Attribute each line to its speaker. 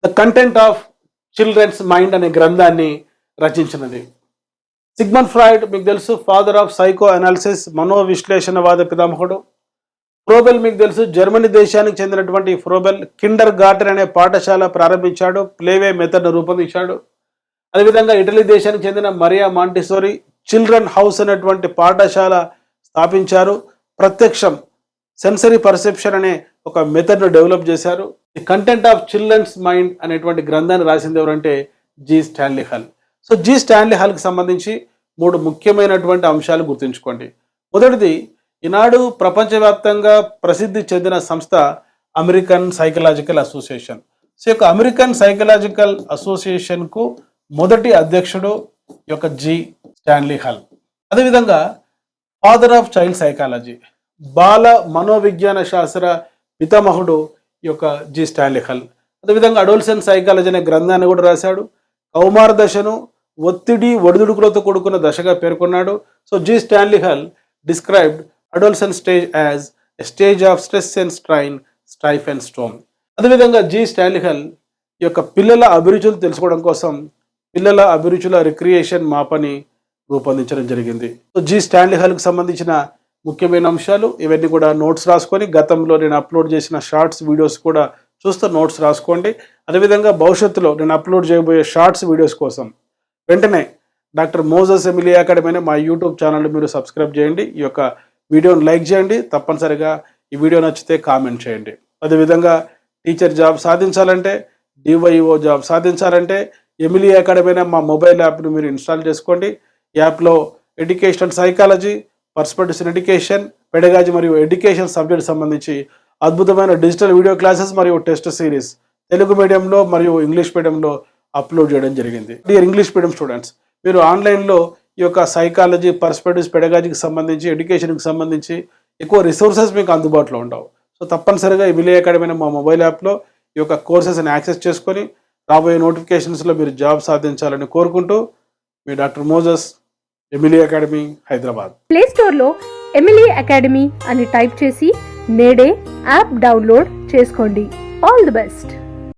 Speaker 1: The content of children's mind అనే గ్రంథాన్ని రచించినది. సిగ్మండ్ ఫ్రాయిడ్ మీకు తెలుసు, ఫాదర్ ఆఫ్ సైకో అనాలిసిస్, మనోవిశ్లేషణవాద పితామహుడు. ఫ్రోబెల్ మీకు తెలుసు, జర్మనీ దేశానికి చెందినటువంటి ఫ్రోబెల్ కిండర్ గార్టెన్ అనే పాఠశాల ప్రారంభించాడు, ప్లేవే మెథడ్ను రూపొందించాడు. అదేవిధంగా ఇటలీ దేశానికి చెందిన మరియా మాంటిసోరీ చిల్డ్రన్ హౌస్ అనేటువంటి పాఠశాల స్థాపించారు. ప్రత్యక్షం సెన్సరీ పర్సెప్షన్ అనే ఒక మెథడ్ను డెవలప్ చేశారు. The content of children's mind అనేటువంటి గ్రంథాన్ని రాసింది ఎవరంటే G Stanley Hall. So G Stanley హల్కి సంబంధించి 3 ముఖ్యమైనటువంటి అంశాలు గుర్తుంచుకోండి. మొదటిది, ఈనాడు ప్రపంచవ్యాప్తంగా ప్రసిద్ధి చెందిన సంస్థ అమెరికన్ సైకలాజికల్ అసోసియేషన్. సో యొక్క అమెరికన్ సైకలాజికల్ అసోసియేషన్కు మొదటి అధ్యక్షుడు యొక్క జి స్టాన్లీ హల్. అదేవిధంగా ఫాదర్ ఆఫ్ చైల్డ్ సైకాలజీ, బాల మనోవిజ్ఞాన శాస్త్ర పితామహుడు ఈ యొక్క జి స్టాన్లీ హల్. అదేవిధంగా అడోల్సెంట్ సైకాలజీ అనే గ్రంథాన్ని కూడా రాశాడు. కౌమార దశను ఒత్తిడి ఒడిదుడుకులతో కూడుకున్న దశగా పేర్కొన్నాడు. So G Stanley Hall described adolescent stage as a stage of stress and strain, strife and storm. అదేవిధంగా జి స్టాన్లీ హల్ ఈ యొక్క పిల్లల అభిరుచులు తెలుసుకోవడం కోసం పిల్లల అభిరుచుల రిక్రియేషన్ మాపని రూపొందించడం జరిగింది. సో జి స్టాన్లీ హల్కి సంబంధించిన ముఖ్యమైన అంశాలు ఇవన్నీ కూడా నోట్స్ రాసుకొని, గతంలో నేను అప్లోడ్ చేసిన షార్ట్స్ వీడియోస్ కూడా చూస్తూ నోట్స్ రాసుకోండి. అదేవిధంగా భవిష్యత్తులో నేను అప్లోడ్ చేయబోయే షార్ట్స్ వీడియోస్ కోసం వెంటనే డాక్టర్ మోజస్ ఎమిలీ అకాడమీ అనే మా యూట్యూబ్ ఛానల్ మీరు సబ్స్క్రైబ్ చేయండి. ఈ యొక్క వీడియోని లైక్ చేయండి. తప్పనిసరిగా ఈ వీడియో నచ్చితే కామెంట్ చేయండి. అదేవిధంగా టీచర్ జాబ్ సాధించాలంటే, డివైఓ జాబ్ సాధించాలంటే ఎమిలీ అకాడమీ అనే మా మొబైల్ యాప్ను మీరు ఇన్స్టాల్ చేసుకోండి. యాప్లో educational psychology, perspectives in education, pedagogy మరియు ఎడ్యుకేషన్ సబ్జెక్ట్ సంబంధించి అద్భుతమైన డిజిటల్ వీడియో క్లాసెస్ మరియు టెస్ట్ సిరీస్ తెలుగు మీడియంలో మరియు ఇంగ్లీష్ మీడియంలో అప్లోడ్ చేయడం జరిగింది. డియర్ ఇంగ్లీష్ మీడియం స్టూడెంట్స్, మీరు ఆన్లైన్లో ఈ యొక్క సైకాలజీ, పర్స్పెక్టివ్స్, పెడగాజీకి సంబంధించి, ఎడ్యుకేషన్కి సంబంధించి ఎక్కువ రిసోర్సెస్ మీకు అందుబాటులో ఉండవు. సో తప్పనిసరిగా ఎమిలీ అకాడమీ అనే మా మొబైల్ యాప్లో ఈ యొక్క కోర్సెస్ని యాక్సెస్ చేసుకొని రాబోయే నోటిఫికేషన్స్లో మీరు జాబ్ సాధించాలని కోరుకుంటూ మీ doctor Moses, Emily Academy, Hyderabad.
Speaker 2: Play స్టోర్లో ఎమిలీ అకాడమీ అని టైప్ చేసి నేడే యాప్ డౌన్లోడ్ చేసుకోండి. All the best.